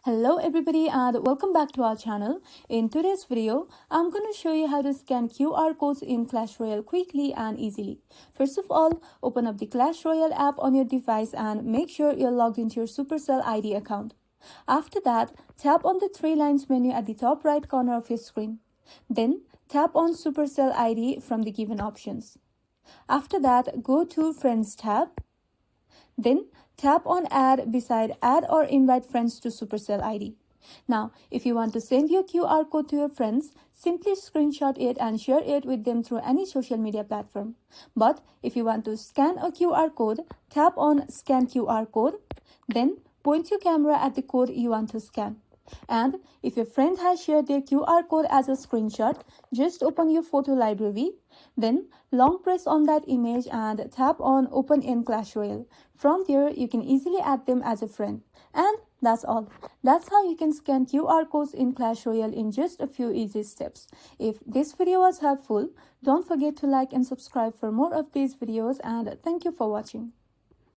Hello everybody and welcome back to our channel. In today's video, I'm going to show you how to scan QR codes in Clash Royale quickly and easily. First of all, open up the Clash Royale app on your device and make sure you're logged into your Supercell ID account. After that, tap on the three lines menu at the top right corner of your screen. Then, tap on Supercell ID from the given options. After that, go to Friends tab. Then tap on Add beside Add or Invite Friends to Supercell ID. Now, if you want to send your QR code to your friends, simply screenshot it and share it with them through any social media platform. But if you want to scan a QR code, tap on Scan QR Code. Then point your camera at the code you want to scan. And if your friend has shared their QR code as a screenshot, just open your photo library. Then long press on that image and tap on Open in Clash Royale. From there, you can easily add them as a friend. And that's all. That's how you can scan QR codes in Clash Royale in just a few easy steps. If this video was helpful, don't forget to like and subscribe for more of these videos, and thank you for watching.